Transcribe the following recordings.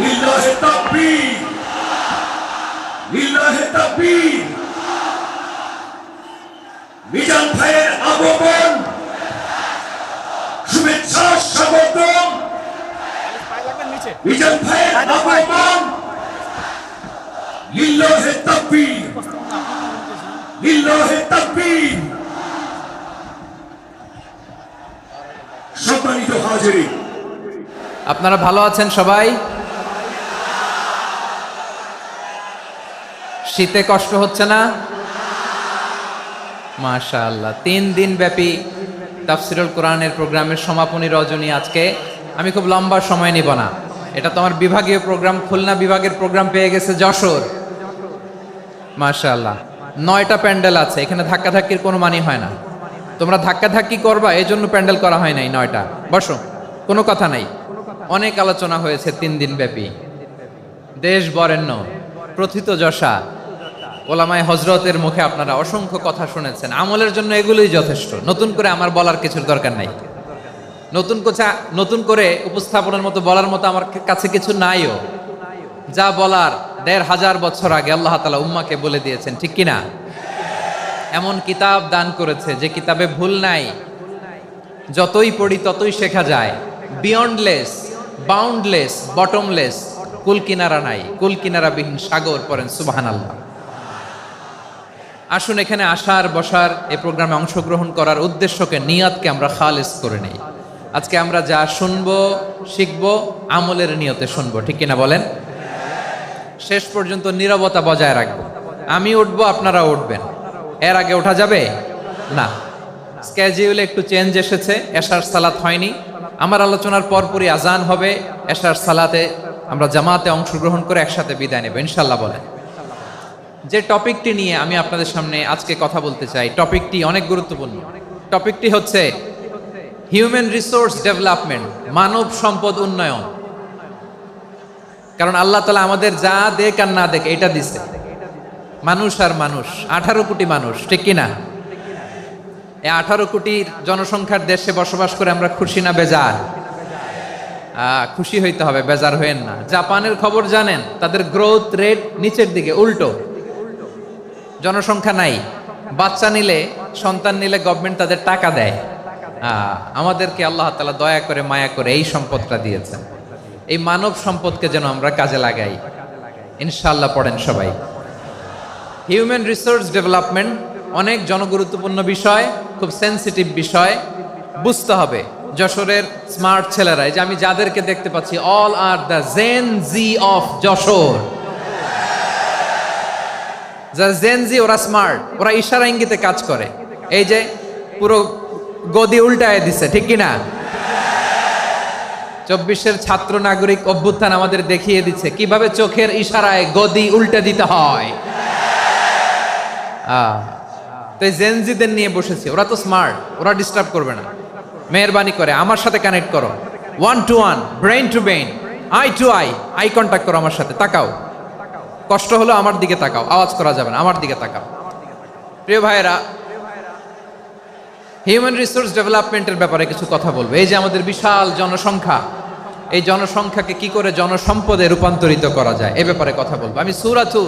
লিল্লাহে তাকবীর, লিল্লাহে তাকবীর। মিজান ভাইয়ের আগমন, শুভেচ্ছা স্বাগতম। মিজান ভাইয়ের আগমন, লিল্লাহে তাকবীর, লিল্লাহে তাকবীর। সম্মানিত হাজিরিন, আপনারা ভালো আছেন সবাই? শীতে কষ্ট হচ্ছে না? মাশাআল্লাহ। 3 দিন ব্যাপী তাফসিরুল কোরআনের প্রোগ্রামের সমাপনী রজনী আজকে। আমি খুব লম্বা সময় নিব না, এটা তোমার বিভাগীয় প্রোগ্রাম। খুলনা বিভাগের প্রোগ্রাম পেয়ে গেছে যশোর। মাশাআল্লাহ, 9টা প্যান্ডেল আছে, এখানে ধাক্কাধাক্কির কোনো মানি হয় না। তোমরা ধাক্কাধাক্কি করবা, এই জন্য প্যান্ডেল করা হয় নাই 9টা। বসো, কোনো কথা নাই। অনেক আলোচনা হয়েছে 3 দিন ব্যাপী। দেশ বরেণ্য প্রথিতযশা ওলামায়ে হযরতের মুখে আপনারা অসংখ্য কথা শুনেছেন। আমলের জন্য এগুলোই যথেষ্ট। নতুন করে আমার বলার কিছুর দরকার নাই। নতুন করে উপস্থাপনের মতো বলার মতো আমার কাছে কিছু নাইও। যা বলার 1500 বছর আগে আল্লাহ তাআলা উম্মাকে বলে দিয়েছেন, ঠিক কিনা? এমন কিতাব দান করেছে যে কিতাবে ভুল নাই। যতই পড়ি ততই শেখা যায়। বিয়ন্ডলেস, বাউন্ডলেস, বটমলেস, কুল কিনারা নাই, কুল কিনারাবিহীন সাগর। পড়েন সুবহানাল্লাহ। আসুন এখানে আসার বসার এই প্রোগ্রামে অংশগ্রহণ করার উদ্দেশ্যকে, নিয়তকে আমরা খালেস করে নেই। আজকে আমরা যা শুনবো শিখবো আমলের নিয়তে শুনবো, ঠিক কিনা বলেন? শেষ পর্যন্ত নীরবতা বজায় রাখবো। আমি উঠবো, আপনারা উঠবেন। এর আগে ওঠা যাবে না। স্কেজিউলে একটু চেঞ্জ এসেছে, এশার সালাত হয়নি। আমার আলোচনার পরপরই আজান হবে। এশার সালাতে আমরা জামাতে অংশগ্রহণ করে একসাথে বিদায় নেব ইনশাল্লাহ। বলেন, যে টপিকটি নিয়ে আমি আপনাদের সামনে আজকে কথা বলতে চাই, টপিকটি অনেক গুরুত্বপূর্ণ। টপিকটি হচ্ছে হিউম্যান রিসোর্স ডেভেলপমেন্ট, মানব সম্পদ উন্নয়ন। কারণ আল্লাহ তাআলা আমাদের যা দেখ আর না দেখ এটা দিছে। মানুষ আর মানুষ, 18 কোটি মানুষ, ঠিক কিনা? এই 18 কোটির জনসংখ্যার দেশে বসবাস করে আমরা খুশি না বেজার? খুশি হইতে হবে, বেজার হইেন না। জাপানের খবর জানেন? তাদের গ্রোথ রেট নিচের দিকে, উল্টো। জনসংখ্যা নাই, বাচ্চা নিলে, সন্তান নিলে গভর্নমেন্ট তাদের টাকা দেয়। আমাদেরকে আল্লাহ তাআলা দয়া করে মায়া করে এই সম্পদটা দিয়েছেন। এই মানব সম্পদকে যেন আমরা কাজে লাগাই ইনশাআল্লাহ। পড়েন সবাই। হিউম্যান রিসোর্স ডেভেলপমেন্ট অনেক জনগুরুত্বপূর্ণ বিষয়, খুব সেন্সিটিভ বিষয়, বুঝতে হবে। যশোরের স্মার্ট ছেলেরা, এই যে আমি যাদেরকে দেখতে পাচ্ছি, all are the Gen Z of Jessore. যারা জেন জি, ওরা স্মার্ট, ওরা ইশারা ইঙ্গিতে কাজ করে। এই যে পুরো গদি উল্টায় দিছে, ঠিক কিনা? 24-এর ছাত্র নাগরিক অভ্যুত্থান আমাদের দেখিয়ে দিচ্ছে কিভাবে চোখের ইশারায় গদি উল্টে দিতে হয়। তো এই জেনজিদের নিয়ে বসেছি। ওরা তো স্মার্ট, ওরা ডিস্টার্ব করবে না। মেহরবানি করে আমার সাথে কানেক্ট করো, 1 to 1, brain to brain, eye to eye, eye contact করো আমার সাথে। তাকাও, কষ্ট হলো আমার দিকে তাকাও, আওয়াজ করা যাবে না, আমার দিকে তাকাও। প্রিয় ভাইয়েরা, হিউম্যান রিসোর্স ডেভেলপমেন্টের ব্যাপারে কিছু কথা বলবো। এই যে আমাদের বিশাল জনসংখ্যা, এই জনসংখ্যাকে কি করে জনসম্পদে রূপান্তরিত করা যায় এ ব্যাপারে কথা বলবো। আমি সূরাতু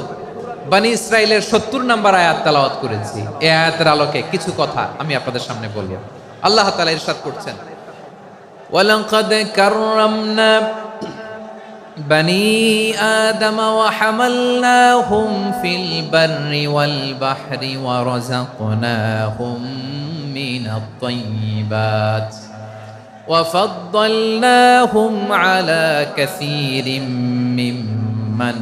বনী ইসরাইলের 70 নম্বর আয়াত তেলাওয়াত করেছি। এই আয়াতের আলোকে কিছু কথা আমি আপনাদের সামনে বলবো। আল্লাহ তাআলা ইরশাদ করছেন, ওয়ালাকাদ কাররামনা বনী আদম ওয়া হামালনাহুম ফিল বাররি ওয়াল বাহরি ওয়া রাযাকনাহুম মিনাত তাইয়্যিবাত ওয়া ফাদ্দালনাহুম আলা কাসীরিম মিম্মান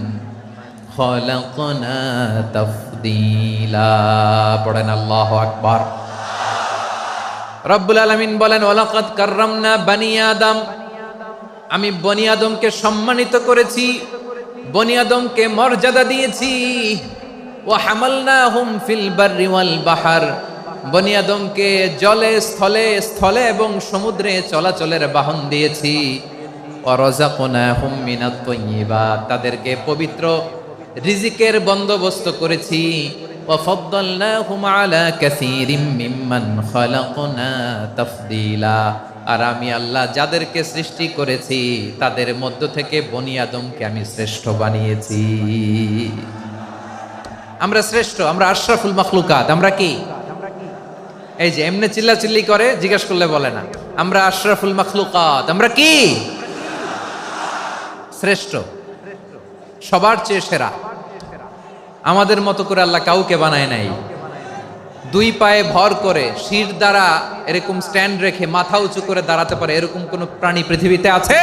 খালাকনা তাফদীলা। পড়েন আল্লাহু আকবার। রব্বুল আলামিন বলেন, ওয়ালাকাদ কাররামনা বনী আদম, আমি বনী আদমকে সম্মানিত করেছি, বনী আদমকে মর্যাদা দিয়েছি। ওয়া হামালনাহুম ফিল বাররি ওয়াল বাহর, বনী আদমকে জলে স্থলে, স্থলে এবং সমুদ্রে চলাচলের বাহন দিয়েছি। ওয়া রাযাকনাহুম মিনাত তাইয়্যিবাত, তাদেরকে পবিত্র রিজিকের বন্দোবস্ত করেছি। ওয়া ফাদ্দালনাহুম আলা কাসীরিম মিম্মান খালাকনা তাফদীলা, আর আমি আল্লাহ যাদেরকে সৃষ্টি করেছি তাদের মধ্য থেকে বনি আদমকে আমি শ্রেষ্ঠ বানিয়েছি। আমরা শ্রেষ্ঠ, আমরা আশরাফুল মাখলুকাত। আমরা কি? এই যে এমনি চিল্লাচিল্লি করে, জিজ্ঞেস করলে বলে না। আমরা আশরাফুল মাখলুকাত। আমরা কি? শ্রেষ্ঠ, সবার চেয়ে সেরা। আমাদের মতো করে আল্লাহ কাউকে বানায় নাই। দুই পায়ে ভর করে শির দ্বারা এরকম স্ট্যান্ড রেখে মাথা উঁচু করে দাঁড়াতে পারে এরকম কোন প্রাণী পৃথিবীতে আছে?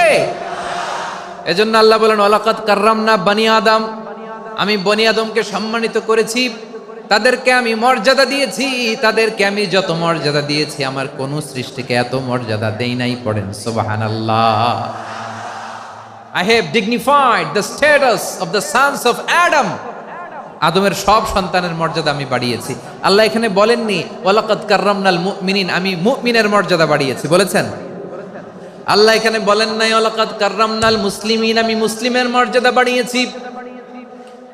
এজন্য আল্লাহ বলেন ওয়ালাকাদ কাররামনা বানি আদম, আমি বনি আদমকে সম্মানিত করেছি, তাদেরকে আমি মর্যাদা দিয়েছি। তাদেরকে আমি যত মর্যাদা দিয়েছি আমার কোন সৃষ্টিকে এত মর্যাদা দেই নাই। পড়েন সুবহানাল্লাহ। I have dignified the status of the sons of Adam. আদমের সব সন্তানের মর্যাদা আমি বাড়িয়েছি। আল্লাহ এখানে বলেননি ওয়ালাকাদ কাররামনাল মুমিনিন, আমি মুমিনের মর্যাদা বাড়িয়েছি, বলেছেন? আল্লাহ এখানে বলেন নাই ওয়ালাকাদ কাররামনাল মুসলিমিন, আমি মুসলিমের মর্যাদা বাড়িয়েছি।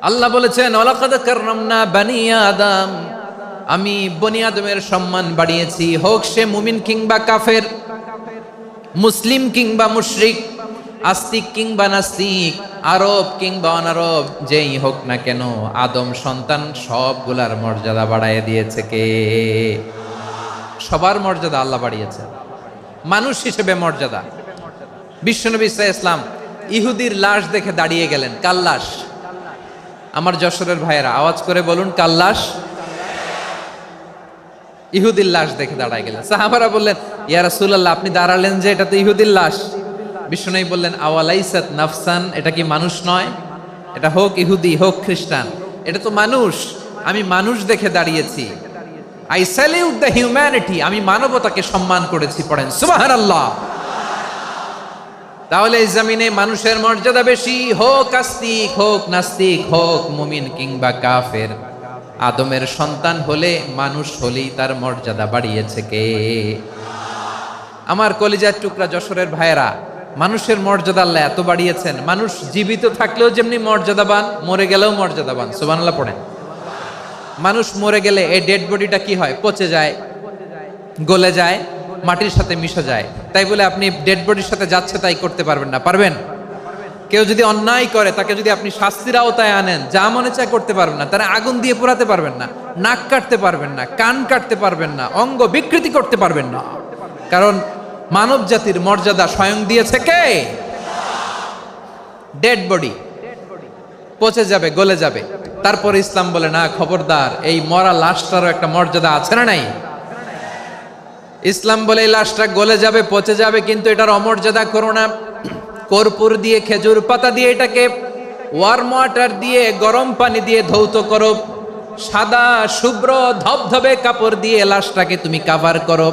আল্লাহ বলেছেন ওয়ালাকাদ কাররামনা বানি আদম, আমি বনি আদমের সম্মান বাড়িয়েছি। হোক সে মুমিন কিংবা কাফের, মুসলিম কিংবা মুশরিক, আস্তিক কিংবা নাস্তিক, আরব কিংবা অনারব, যেই হোক না কেন আদম সন্তান সবগুলার মর্যাদা বাড়ায় দিয়েছে কে? সবার মর্যাদা আল্লাহ বাড়িয়েছে। মানুষ হিসেবে মর্যাদা। বিশ্বনবী সাল্লাল্লাহু আলাইহি ওয়াসাল্লাম ইহুদির লাশ দেখে দাঁড়িয়ে গেলেন। কার লাশ? আমার যশোরের ভাইয়েরা আওয়াজ করে বলুন, কার লাশ? ইহুদির লাশ দেখে দাঁড়ায় গেলেন। সাহাবারা বললেন ইয়া রাসূলুল্লাহ, আপনি দাঁড়ালেন যে, এটা তো ইহুদির লাশ। বিশ্বনবী বললেন আওয়ালাইসাত নাফসান, এটা কি মানুষ নয়? এটা হোক ইহুদি হোক খ্রিস্টান, এটা তো মানুষ। আমি মানুষ দেখে দাঁড়িয়েছি। আই স্যালিউট দ্য হিউম্যানিটি, আমি মানবতাকে সম্মান করেছি। পড়েন সুবহানাল্লাহ। তাহলে এই জমিনে মানুষের মর্যাদা বেশি, হোক আস্তিক হোক নাস্তিক, হোক মুমিন কিংবা কাফের। আদমের সন্তান হলে, মানুষ হলেই তার মর্যাদা বাড়িয়েছে কে? আমার কলিজার টুকরা যশোরের ভাইয়েরা, মানুষের মর্যাদা আল্লাহ এত বাড়িয়েছেন। মানুষ জীবিত থাকলেও যেমনি মর্যাদাবান, মরে গেলেও মর্যাদাবান। সুবহানাল্লাহ পড়েন। মানুষ মরে গেলে এই ডেড বডিটা কি হয়? পচে যায়, গলে যায়, মাটির সাথে মিশে যায়। তাই বলে আপনি ডেড বডির সাথে যাচ্ছে তাই করতে পারবেন না। পারবেন? কেউ যদি অন্যায় করে তাকে যদি আপনি শাস্তির আওতায় আনেন, যা মনে চায় করতে পারবেন না। তারা আগুন দিয়ে পোড়াতে পারবেন না, নাক কাটতে পারবেন না, কান কাটতে পারবেন না, অঙ্গ বিকৃতি করতে পারবেন না। কারণ মানব জাতির মর্যাদা স্বয়ং দিয়েছে কে? ডেড বডি পচে যাবে, গলে যাবে। তারপর ইসলাম বলে না, খবরদার, এই মরা লাশটারও একটা মর্যাদা আছে না নাই? ইসলাম বলে এই লাশটা গলে যাবে, পচে যাবে, কিন্তু এটার অমর্যাদা করো না। কর্পূর দিয়ে, খেজুর পাতা দিয়ে এটাকে ওয়ার্ম ওয়াটার দিয়ে, গরম পানি দিয়ে ধৌত করো। সাদা শুভ্র ধবধবে কাপড় দিয়ে লাশটাকে তুমি কাভার করো।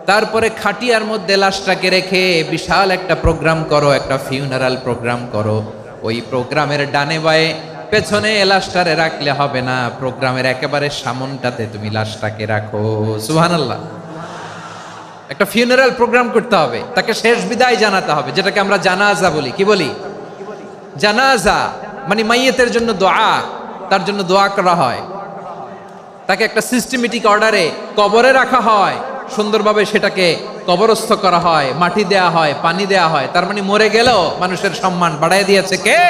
তারপরে খাটিয়ার মধ্যে লাশটাকে রেখে বিশাল একটা প্রোগ্রাম করো, একটা ফিউনারাল প্রোগ্রাম করো। ওই প্রোগ্রামের ডানে বায়ে পেছনে লাশটারে রাখলে হবে না, প্রোগ্রামের একেবারে সামনটাতে তুমি লাশটাকে রাখো। সুবহানাল্লাহ। একটা ফিউনারাল প্রোগ্রাম করতে হবে, তাকে শেষ বিদায় জানাতে হবে, যেটাকে আমরা জানাজা বলি। কি বলি? জানাজা মানে মাইয়েতের জন্য দোয়া, তার জন্য দোয়া করা হয়। তাকে একটা সিস্টেমেটিক অর্ডারে কবরে রাখা হয়, সুন্দরভাবে সেটাকে কবরস্থ করা হয়, মাটি দেয়া হয়, পানি দেয়া হয়। তার মানে মরে গেলেও মানুষের সম্মান বাড়ায় দিয়েছে কে?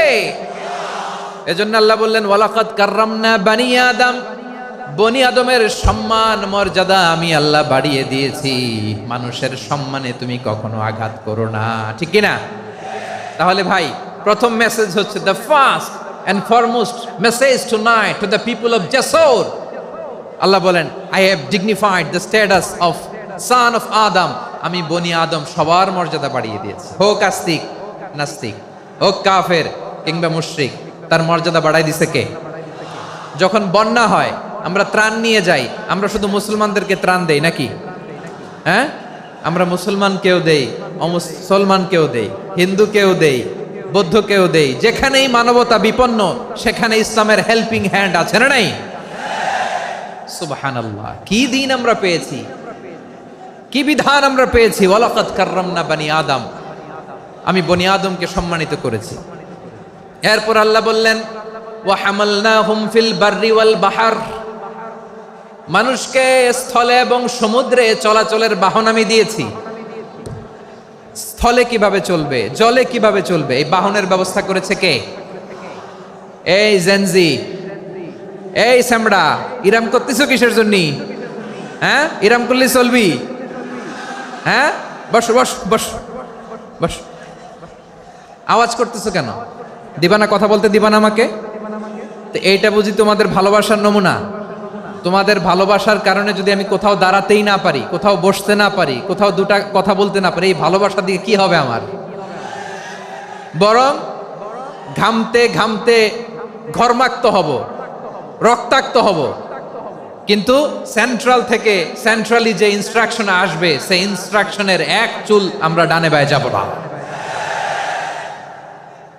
এজন্য আল্লাহ বললেন ওয়ালাকাদ কাররামনা বানি আদম, বনি আদমের সম্মান মর্যাদা আমি আল্লাহ বাড়িয়ে দিয়েছি। মানুষের সম্মানে তুমি কখনো আঘাত করো না, ঠিক কি না? তাহলে ভাই, প্রথম মেসেজ হচ্ছে the first and foremost message tonight to the people of Jessore. Allah বলেন I have dignified the status of son of Adam, আমি বনি আদম সবার মর্যাদা বাড়িয়ে দিয়েছি। হোক আস্তিক নাস্তিক, হোক কাফের কিংবা মুশরিক, তার মর্যাদা বাড়াই দিছে কে? যখন বন্যা হয় আমরা ত্রাণ নিয়ে যাই, আমরা শুধু মুসলমানদেরকে ত্রাণ দেই নাকি? হ্যাঁ, আমরা মুসলমানকেও দেই, অমুসলমানকেও দেই, হিন্দুকেও দেই, বৌদ্ধকেও দেই। যেখানেই মানবতা বিপন্ন সেখানে ইসলামের হেল্পিং হ্যান্ড আছে না নাই? সুবহানাল্লাহ। কি দিন আমরা পেয়েছি, কি বিধান আমরা পেয়েছি। ওয়ালাকাদ কাররামনা বানি আদম, আমি বনি আদমকে সম্মানিত করেছি। এরপর আল্লাহ বললেন ওয়া হামালনাহুম ফিল বাররি ওয়াল বাহর, মানুষকে স্থলে এবং সমুদ্রে চলাচলের বাহন আমি দিয়েছি। স্থলে কিভাবে চলবে, জলে কিভাবে চলবে, এই বাহনের ব্যবস্থা করেছে কে? এই জেনজি, এই স্যামড়া, ইরাম করতেছো কিসের জন্য? হ্যাঁ, ইরাম করলে চলবি? হ্যাঁ, বস বস বস বস। আওয়াজ করতেছো কেন? দিবা না, কথা বলতে দিবা না আমাকে? তো এইটা বুঝি তোমাদের ভালোবাসার নমুনা? তোমাদের ভালোবাসার কারণে যদি আমি কোথাও দাঁড়াতেই না পারি, কোথাও বসতে না পারি, কোথাও দুটা কথা বলতে না পারি, এই ভালোবাসা দিয়ে কি হবে আমার? বরং ঘামতে ঘামতে ঘর্মাক্ত হব, রক্তাক্ত হব। কিন্তু সেন্ট্রাল থেকে, সেন্ট্রালি যে ইনস্ট্রাকশন আসবে, সেই ইনস্ট্রাকশনের এক চুল আমরা ডানে বায়ে যাব না।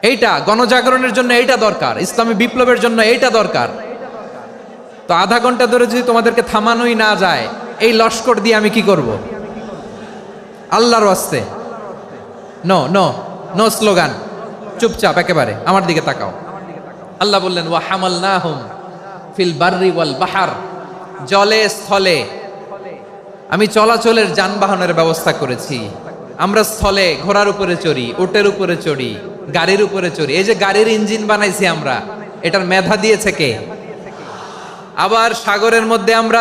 এইটা গণজাগরণের জন্য এইটা দরকার, ইসলামী বিপ্লবের জন্য এইটা দরকার। তো আধা ঘন্টা ধরে যদি তোমাদেরকে থামানোই না যায়, এই লস্কর দিয়ে আমি কি করব? আল্লাহর ওয়াস্তে নো নো নো স্লোগান, চুপচাপ একেবারে আমার দিকে তাকাও। আল্লাহ বললেন ওয়া হামালনাহুম ফিল বাররি ওয়াল বাহার, জলে স্থলে আমি চলাচলের যানবাহনের ব্যবস্থা করেছি। আমরা স্থলে ঘোড়ার উপরে চড়ি, উটের উপরে চড়ি, গাড়ির উপরে চড়ি। এই যে গাড়ির ইঞ্জিন বানাইছি আমরা, এটার মেধা দিয়েছে কে? আবার সাগরের মধ্যে আমরা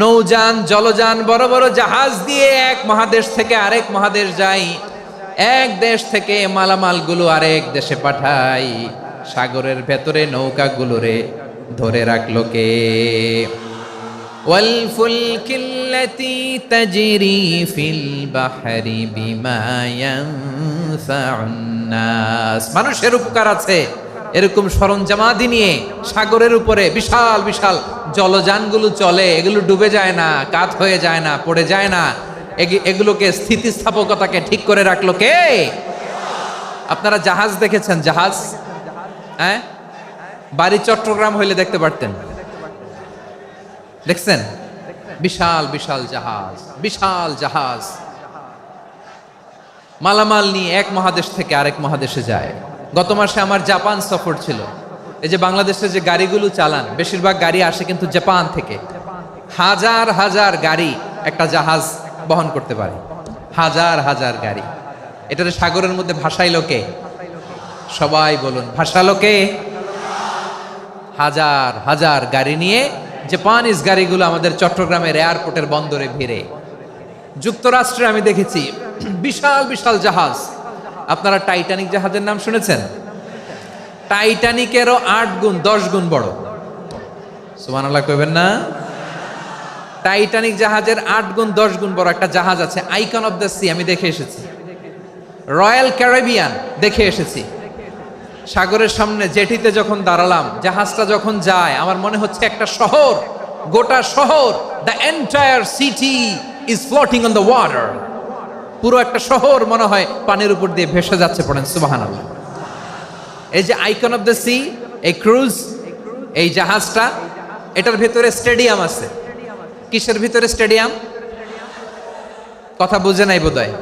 নৌযান, জলযান, বড় বড় জাহাজ দিয়ে এক মহাদেশ থেকে আরেক মহাদেশ যাই, এক দেশ থেকে মালামালগুলো আরেক দেশে পাঠাই। সাগরের ভেতরে নৌকাগুলোরে ধরে রাখলো কে? ওয়াল ফুলকিল্লাতি তাজরি ফিল বাহরি বিমা ইয়ানফাউন নাস। মানুষের উপকার আছে এরকম সরঞ্জামাদি নিয়ে সাগরের উপরে বিশাল বিশাল জলযানগুলো চলে, এগুলো ডুবে যায় না, কাত হয়ে যায় না, পড়ে যায় না। এগুলোকে স্থিতিস্থাপকতাকে ঠিক করে রাখলো কে? আপনারা জাহাজ দেখেছেন? জাহাজ, হ্যাঁ, বাড়ি চট্টগ্রাম হইলে দেখতে পারতেন। দেখছেন? বিশাল বিশাল জাহাজ, বিশাল জাহাজ মালামাল নিয়ে এক মহাদেশ থেকে আরেক মহাদেশে যায়। গত মাসে আমার জাপান সফর ছিল। এই যে বাংলাদেশে যে গাড়িগুলো চালান, বেশিরভাগ গাড়ি আসে কিন্তু জাপান থেকে। হাজার হাজার গাড়ি একটা জাহাজ বহন করতে পারে, হাজার হাজার গাড়ি। এটাতে সাগরের মধ্যে ভাসাইলো কে? সবাই বলুন, ভাসালো কে? হাজার হাজার গাড়ি নিয়ে জাপানিজ গাড়িগুলো আমাদের চট্টগ্রামের এয়ারপোর্টের বন্দরে ভিড়ে। যুক্তরাষ্ট্রে আমি দেখেছি বিশাল বিশাল জাহাজ। আপনারা টাইটানিক জাহাজের নাম শুনেছেন? টাইটানিকেরও 8 গুণ 10 গুণ বড়। সুবহানাল্লাহ কইবেন না? টাইটানিক জাহাজের 8 গুণ 10 গুণ বড় একটা জাহাজ আছে, আইকন অফ দ্য সি। আমি দেখে এসেছি। রয়্যাল ক্যারিবিয়ান দেখে এসেছি। সাগরের সামনে জেটিতে যখন দাঁড়ালাম, জাহাজটা যখন যায়, আমার মনে হচ্ছে একটা শহর, গোটা শহর, the entire city is floating on the water. পুরো একটা শহর মনে হয় পানির উপর দিয়ে ভেসে যাচ্ছে। পড়েন সুবহানাল্লাহ। এই যে আইকন অফ দ্য সি, এই ক্রুজ, এই জাহাজটা, এটার ভিতরে স্টেডিয়াম আছে। কিসের ভিতরে স্টেডিয়াম? কথা বুঝে নাই বোধহয়।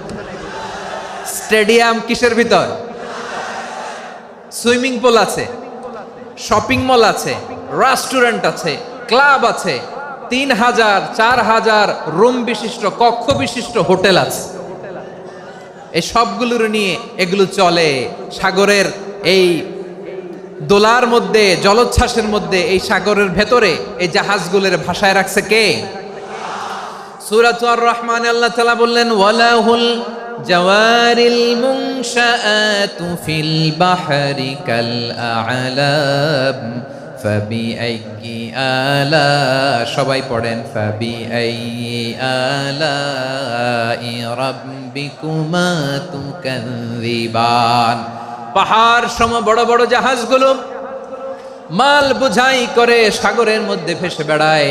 স্টেডিয়াম কিসের ভিতর? সুইমিং পুল আছে, শপিং মল আছে, রেস্টুরেন্ট আছে, ক্লাব আছে, 3000 4000 রুম বিশিষ্ট, কক্ষ বিশিষ্ট হোটেল আছে। এই সবগুলোর নিয়ে এগুলো চলে সাগরের এই দোলার মধ্যে, জলোচ্ছ্বাসের মধ্যে। এই সাগরের ভেতরে এই জাহাজগুলোর ভাষায় রাখছে কে? সূরাতুর আর রহমানে আল্লাহ তাআলা বললেন ওয়ালাহুল জাওয়ারিল মুনশাআতু ফিল বাহরি কাল আ'লাম ফাবিআইয়ি আলা, সবাই পড়েন, ফাবিআইয়ি আলাই রাব্বিকুমা তুকাযযিবান। পাহাড় সম বড় বড় জাহাজগুলো মাল বোঝাই করে সাগরের মধ্যে ভেসে বেড়ায়।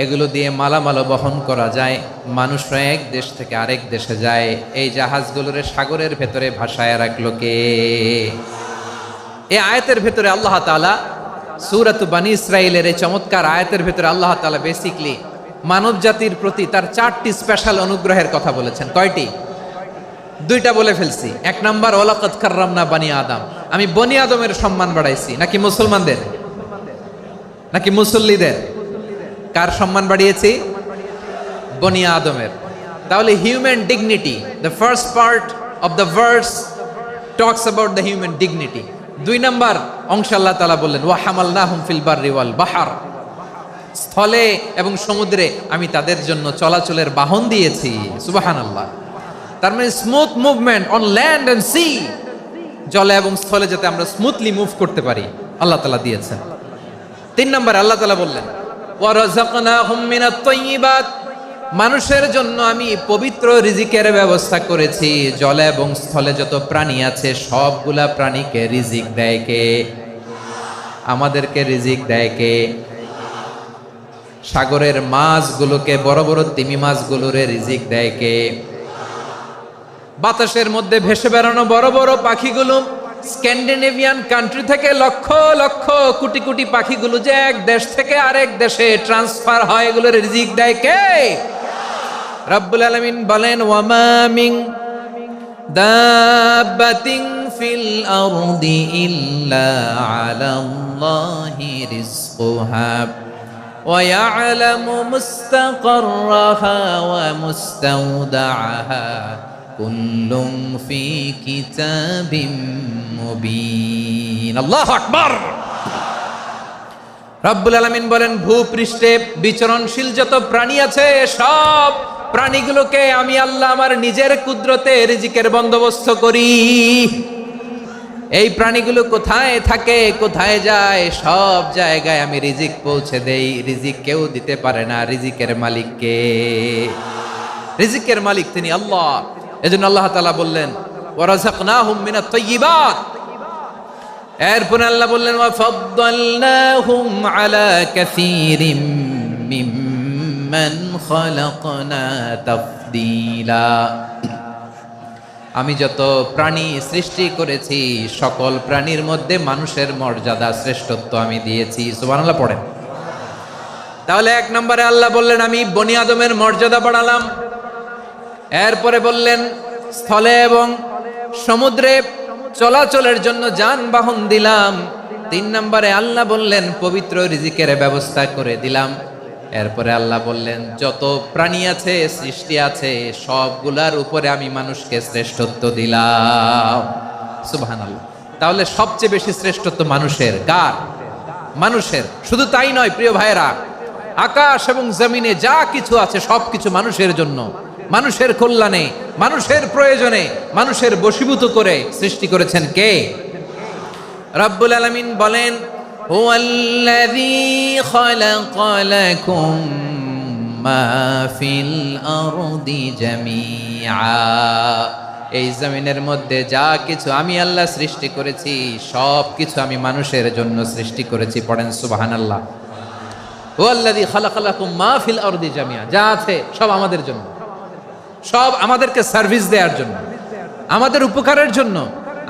এগুলো দিয়ে মালামাল বহন করা যায়, মানুষরা এক দেশ থেকে আরেক দেশে যায়। এই জাহাজগুলোর সাগরের ভেতরে ভাসায় রাখলো কে? এই আয়াতের ভেতরে আল্লাহ তাআলা সূরাত বানী ইসরাঈলের এই চমৎকার আয়াতের ভেতরে আল্লাহ তাআলা বেসিকলি মানব জাতির প্রতি তার 4টি স্পেশাল অনুগ্রহের কথা বলেছেন। কয়টি? 2টা বলে ফেলছি। 1 নাম্বার, ওয়ালাকাদ কাররামনা বানি আদম, আমি বনি আদমের সম্মান বাড়াইছি। নাকি মুসলমানদের? নাকি মুসল্লিদের? কার সম্মান বাড়িয়েছি? বনি আদমের। তাহলে human dignity, the first part of the verse talks about the human dignity. 2 নম্বর অংশে আল্লাহ তাআলা বললেন ওয়া হামালনাহুম ফিল বাররি ওয়াল বাহর, স্থলে এবং সমুদ্রে আমি তাদের জন্য চলাচলের বাহন দিয়েছি। সুবহানাল্লাহ। তার মানে smooth movement on land and sea, জলে এবং স্থলে যাতে আমরা স্মুথলি মুভ করতে পারি আল্লাহ তাআলা দিয়েছেন। 3 নম্বরে আল্লাহ তাআলা বললেন ওয়া রাযাকনাহুম মিনাত তাইয়্যিবাত, মানুষের জন্য আমি পবিত্র রিজিকের ব্যবস্থা করেছি। জলে এবং স্থলে যত প্রাণী আছে সবগুলা প্রাণীকে রিজিক দেয় কে? আমাদেরকে রিজিক দেয় কে? সাগরের মাছগুলোকে, বড় বড় তিমি মাছগুলোরে রিজিক দেয় কে? বাতাসের মধ্যে ভেসে বেড়ানো বড় বড় পাখিগুলো, স্ক্যান্ডিনেভিয়ান কান্ট্রি থেকে লক্ষ লক্ষ কোটি কোটি পাখিগুলো যে এক দেশ থেকে আরেক দেশে ট্রান্সফার হয়, এগুলোর রিজিক দেয় কে? রব্বুল আলামিন বলেন ওয়ামা মিন দাব্বাতিন ফিল আরদি ইল্লা আলাল্লাহি রিজকুহা ওয়া ইয়ালামু মুস্তাকাররাহা ওয়া মুস্তাওদাআহা কুল্লুম ফি কিতাবিম মুবিন। আল্লাহু আকবার। রব্বুল আলামিন বলেন ভূপৃষ্ঠে বিচরণশীল যত প্রাণী আছে সব প্রাণীগুলোকে আমি আল্লাহ আমার নিজের কুদরতে রিজিকের বন্দোবস্ত করি। এই প্রাণীগুলো কোথায় থাকে, কোথায় যায়, সব জায়গায় আমি রিজিক পৌঁছে দেই। রিজিক কেউ দিতে পারে না, রিজিকের মালিক কে? রিজিকের মালিক তিনি আল্লাহ। এজন্য আল্লাহ তাআলা বললেন ওয়া রাযাকনাহুম মিনাত তাইয়্যিবাত। এরপর আল্লাহ বললেন ওয়া ফাদ্দালনাহুম আলা কাসীরিম মিম্মান খালাকনা তাফদীলা। আমি যত প্রাণী সৃষ্টি করেছি সকল প্রাণীর মধ্যে মানুষের মর্যাদা শ্রেষ্ঠত্ব আমি দিয়েছি। সুবহানাল্লাহ পড়েন। তাহলে 1 নম্বরে আল্লাহ বললেন আমি বনি আদমের মর্যাদা বাড়ালাম। এরপরে বললেন স্থলে এবং সমুদ্রে চলাচলের জন্য যানবাহন দিলাম। 3 নম্বরে আল্লাহ বললেন পবিত্র রিজিকের ব্যবস্থা করে দিলাম। এরপরে আল্লাহ বললেন যত প্রাণী আছে, সৃষ্টি আছে, সবগুলার উপরে আমি মানুষকে শ্রেষ্ঠত্ব দিলাম। সুবহানাল্লাহ। তাহলে সবচেয়ে বেশি শ্রেষ্ঠত্ব মানুষের। কার? মানুষের। শুধু তাই নয় প্রিয় ভাইরা, আকাশ এবং জমিনে যা কিছু আছে সবকিছু মানুষের জন্য, মানুষের কল্যাণে, মানুষের প্রয়োজনে, মানুষের বশীভূত করে সৃষ্টি করেছেন কে? রব্বুল আলামিন বলেন হুয়াল্লাযী খালাকা লাকুম মা ফিল আরদি জামিআ। এই জমিনের মধ্যে যা কিছু আমি আল্লাহ সৃষ্টি করেছি সব কিছু আমি মানুষের জন্য সৃষ্টি করেছি। পড়েন সুবহানাল্লাহ। হুয়াল্লাযী খালাকা লাকুম মা ফিল আরদি জামিআ, যা আছে সব আমাদের জন্য, সব আমাদেরকে সার্ভিস দেওয়ার জন্য, আমাদের উপকারের জন্য,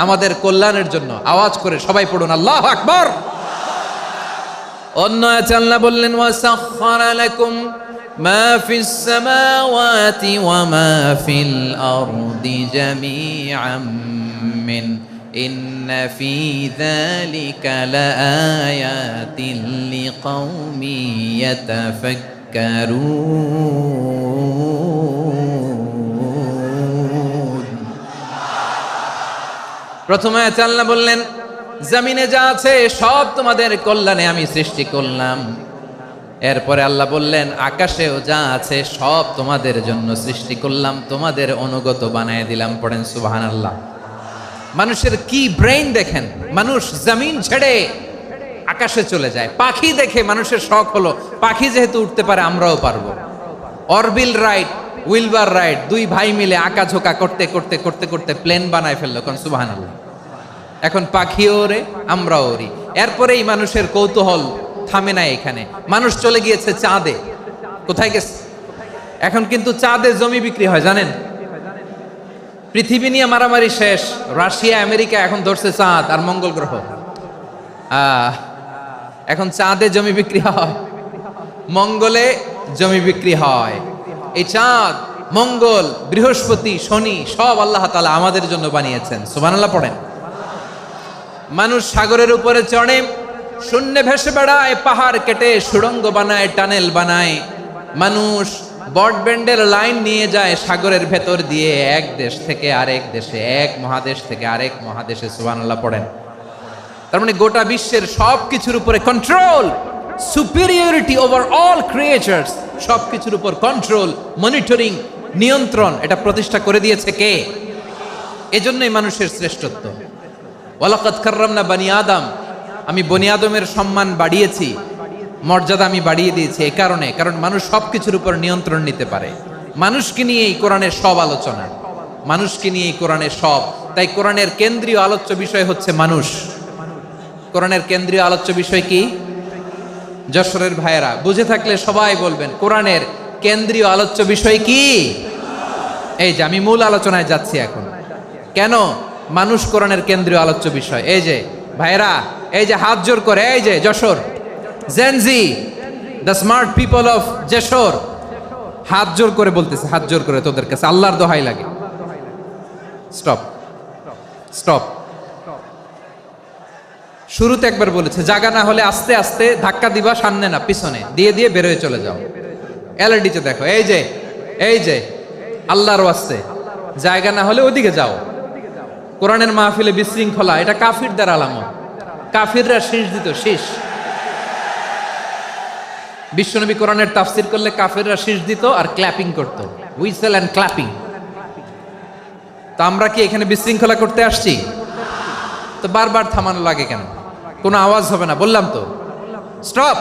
আমাদের কল্যাণের জন্য। আওয়াজ করে সবাই পড়ুন আল্লাহু আকবার। অন্য আয়াতে আল্লাহ বললেন ওয়াসাখখারা লাকুম মা ফিস সামাওয়াতি ওয়া মা ফিল আরদি জামিআম মিন ইন্না ফি যালিকা লাআয়াতিন লিকাউমি ইয়াতাফাক্কারুন। প্রথমে আয়াতে আল্লাহ বললেন জমিনে যা আছে সব তোমাদের কল্যাণে আমি সৃষ্টি করলাম। এরপরে আল্লাহ বললেন আকাশেও যা আছে সব তোমাদের জন্য সৃষ্টি করলাম, তোমাদের অনুগত বানায় দিলাম। পড়েন সুবহানাল্লাহ। মানুষের কি ব্রেইন দেখেন, মানুষ জমিন ছেড়ে আকাশে চলে যায়। পাখি দেখে মানুষের শখ হলো পাখি যেহেতু উঠতে পারে আমরাও পারবো। অরবিল রাইট, উইলবার রাইট, 2 ভাই মিলে আঁকাঝোঁকা করতে করতে করতে করতে প্লেন বানায় ফেললো। কোন সুবহানাল্লাহ। এখন পাখিও ওরে, আমরাও ওরি। এরপরেই মানুষের কৌতূহল থামে না এখানে। মানুষ চলে গিয়েছে চাঁদে। কোথায় গেছে? এখন কিন্তু চাঁদে জমি বিক্রি হয় জানেন। পৃথিবী নিয়ে মারামারি শেষ। রাশিয়া আমেরিকা এখন ধরছে চাঁদ আর মঙ্গল গ্রহ। এখন চাঁদে জমি বিক্রি হয়, মঙ্গলে জমি বিক্রি হয়। এই চাঁদ, মঙ্গল, বৃহস্পতি, শনি সব আল্লাহ তাআলা আমাদের জন্য বানিয়েছেন। সুবহানাল্লাহ পড়েন। মানুষ সাগরের উপরে চড়ে, শূন্যে ভেসে বেড়ায়, পাহাড় কেটে সুড়ঙ্গ বানায়, টানেল বানায়। মানুষ ব্রডব্যান্ডের লাইন নিয়ে যায় সাগরের ভেতর দিয়ে এক দেশ থেকে আরেক দেশে, এক মহাদেশ থেকে আরেক মহাদেশে। সুবহানাল্লাহ পড়েন। তার মানে গোটা বিশ্বের সব কিছুর উপরে control, superiority over all creatures, সব কিছুর উপর কন্ট্রোল, মনিটরিং, নিয়ন্ত্রণ, এটা প্রতিষ্ঠা করে দিয়েছে কে? এজন্যই মানুষের শ্রেষ্ঠত্ব। ওয়ালাকাদ কাররামনা বানি আদম, আমি বনি আদমের সম্মান বাড়িয়েছি, মর্যাদা আমি বাড়িয়ে দিয়েছি এই কারণে, কারণ মানুষ সব কিছুর উপর নিয়ন্ত্রণ নিতে পারে। মানুষকে নিয়েই কোরআনের সব আলোচনা, মানুষকে নিয়েই কোরআনের সব। তাই কোরআনের কেন্দ্রীয় আলোচ্য বিষয় হচ্ছে মানুষ। কোরআনের কেন্দ্রীয় আলোচ্য বিষয় কি? যশোরের ভাইয়েরা বুঝে থাকলে সবাই বলবেন কোরআনের কেন্দ্রীয় আলোচ্য বিষয় কি? এই যে আমি মূল আলোচনায় যাচ্ছি এখন। কেন মানুষ কোরআনের কেন্দ্রীয় আলোচ্য বিষয়? এই যে ভাইয়েরা, এই যে হাত জোর করে, এই যে Jessore Gen Z, the smart people of Jessore, হাত জোর করে বলতেছে, হাত জোর করে তোদের কাছে আল্লাহর দোহাই লাগে, স্টপ স্টপ। শুরুতে একবার বলেছে জায়গা না হলে আস্তে আস্তে ধাক্কা দিবা, সামনে না পিছনে দিয়ে দিয়ে বেরোয় চলে যাও। এলইডিতে দেখো, এই যে এই যে আল্লাহর ওয়াস্তে জায়গা না হলে ওদিকে যাও। কোরআনের মাহফিলে বিশৃঙ্খলা, এটা কাফিরদের আলামত। কাফিররা শীষ দিত, শীষ। বিশ্বনবী কোরআনের তাফসির করলে কাফিররা শীষ দিত আর ক্ল্যাপিং করত, হুইসেল এন্ড ক্ল্যাপিং। তো আমরা কি এখানে বিশৃঙ্খলা করতে আসছি? তো বারবার থামানো লাগে কেন? কোনো আওয়াজ হবে না, বললাম তো স্টপ।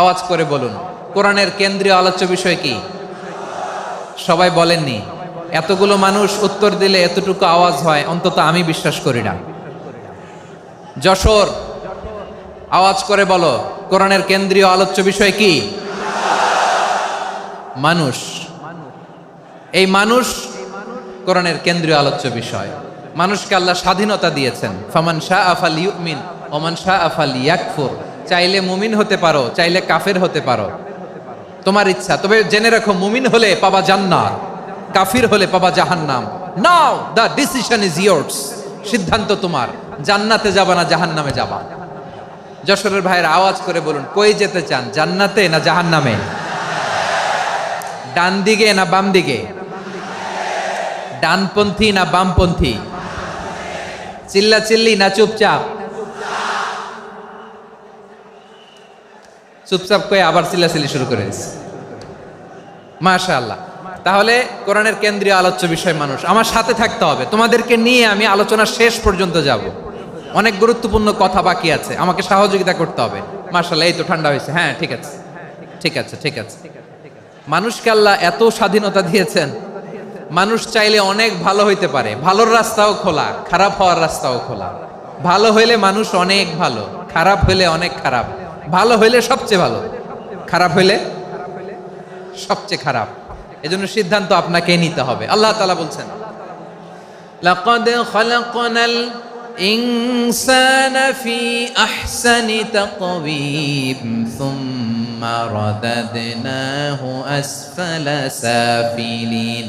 আওয়াজ করে বলুন কোরআনের কেন্দ্রীয় আলোচ্য বিষয় কি? সবাই বলেননি। এতগুলো মানুষ উত্তর দিলে এতটুকু আওয়াজ হয়, অন্তত আমি বিশ্বাস করি না। যশোর আওয়াজ করে বলো কোরআনের কেন্দ্রীয় আলোচ্য বিষয় কি? মানুষ। এই মানুষ কোরআনের কেন্দ্রীয় আলোচ্য বিষয়। মানুষকে আল্লাহ স্বাধীনতা দিয়েছেন। ফামান শাআ ফালইউমিন ওয়া মান শাআ ফালইয়াকফুর। চাইলে মুমিন হতে পারো, চাইলে কাফের হতে পারো, তোমার ইচ্ছা। তবে জেনে রাখো, মুমিন হলে পাবা জান্নাত, কাফির হলে পাবা জাহান্নাম। নাও দ্য ডিসিশন ইজ ইয়ার্স। সিদ্ধান্ত তোমার, জান্নাতে যাবা না জাহান্নামে যাবা। যশোরের ভাইয়ের আওয়াজ করে বলুন কই যেতে চান, জান্নাতে না জাহান্নামে? ডান দিকে না বাম দিকে? ডানপন্থী না বামপন্থী? চিল্লা চিল্লি না চুপচাপ? চুপচাপ কয়ে আবার চিল্লাচিল্লি শুরু করে দিচ্ছে। মাশাআল্লাহ। তাহলে কোরআনের কেন্দ্রীয় আলোচ্য বিষয় মানুষ। আমার সাথে থাকতে হবে, তোমাদেরকে নিয়ে আমি আলোচনা শেষ পর্যন্ত যাব। অনেক গুরুত্বপূর্ণ কথা বাকি আছে, আমাকে সহযোগিতা করতে হবে। মাশাআল্লাহ, এই তো ঠান্ডা হয়েছে। হ্যাঁ ঠিক আছে ঠিক আছে ঠিক আছে। মানুষকে আল্লাহ এত স্বাধীনতা দিয়েছেন, মানুষ চাইলে অনেক ভালো হইতে পারে। ভালোর রাস্তাও খোলা, খারাপ হওয়ার রাস্তাও খোলা। ভালো হইলে মানুষ অনেক ভালো, খারাপ হইলে অনেক খারাপ। ভালো হইলে সবচেয়ে ভালো, খারাপ হইলে সবচেয়ে খারাপ। এজন্য সিদ্ধান্ত আপনাকে নিতে হবে। আল্লাহ তাআলা বলছেন লাকাদ খালাকনাল ইনসানা ফি আহসানি তাকওয়িম সুম্মা রাদাদনাহু আসফালা সাফিলিন।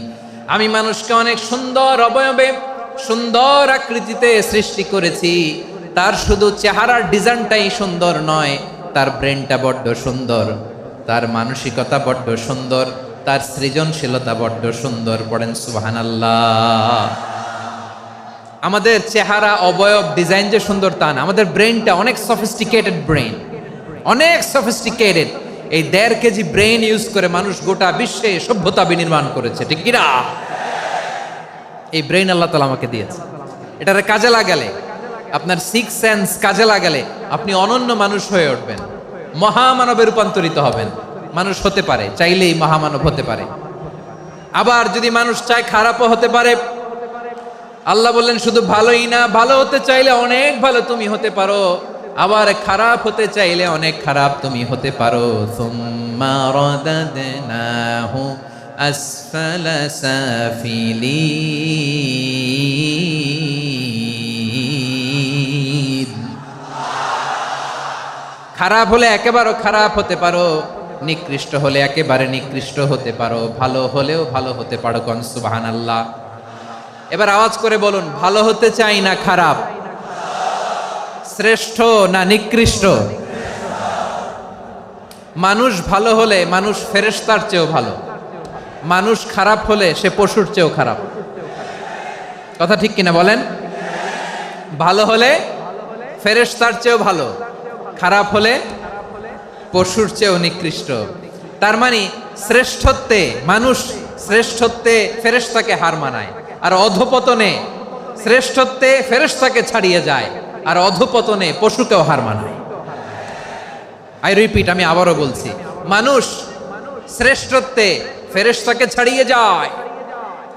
আমি মানুষকে অনেক সুন্দর অবয়বে, সুন্দর আকৃতিতে সৃষ্টি করেছি। তার শুধু চেহারার ডিজাইনটাই সুন্দর নয়, তার ব্রেনটা বড্ড সুন্দর, তার মানসিকতা বড্ড সুন্দর, তার সৃজনশীলতা বড্ড সুন্দর। পড়েন সুবহানাল্লাহ। আমাদের চেহারা, অবয়ব, ডিজাইন যে সুন্দর তা না, আমাদের ব্রেনটা অনেক সফিস্টিকেটেড ব্রেন, অনেক সফিস্টিকেটেড। এই 1.5 কেজি ব্রেন ইউজ করে মানুষ গোটা বিশ্বে সভ্যতা বিনির্মাণ করেছে, ঠিক কিনা? এই ব্রেন আল্লাহ তাআলা আমাকে দিয়েছে। এটারে কাজে লাগালে, আপনার 6 সেন্স কাজে লাগালে আপনি অনন্য মানুষ হয়ে উঠবেন, মহামানবে রূপান্তরিত হবেন। মানুষ হতে পারে, চাইলেই মহামানব হতে পারে। আবার যদি মানুষ চায় খারাপও হতে পারে। আল্লাহ বললেন শুধু ভালোই না, ভালো হতে চাইলে অনেক ভালো তুমি হতে পারো, আবার খারাপ হতে চাইলে অনেক খারাপ তুমি হতে পারো। সুম্মা রাদাদনাহু আসফালা সাফিলিন। খারাপ হলে একেবারে খারাপ হতে পারো, নিকৃষ্ট হলে একেবারে নিকৃষ্ট হতে পারো, ভালো হলেও ভালো হতে পারো। কোন সুবহানাল্লাহ। এবার আওয়াজ করে বলুন ভালো হতে চাই না খারাপ, শ্রেষ্ঠ না নিকৃষ্ট? মানুষ ভালো হলে মানুষ ফেরেশতার চেয়েও ভালো, মানুষ খারাপ হলে সে পশুর চেয়েও খারাপ। কথা ঠিক কিনা বলেন? ভালো হলে ফেরেশতার চেয়েও ভালো, খারাপ হলে পশুর চেয়েও নিকৃষ্ট। তার মানে শ্রেষ্ঠত্বে মানুষ, শ্রেষ্ঠত্বে ফেরেশতাকে হার মানায়, আর অধপতনে শ্রেষ্ঠত্বে ফেরেশতাকে ছাড়িয়ে যায়, আর অধপতনে পশুকেও হার মানায়। আই রিপিট, আমি আবারও বলছি, মানুষ শ্রেষ্ঠত্বে ফেরেশতাকে ছাড়িয়ে যায়,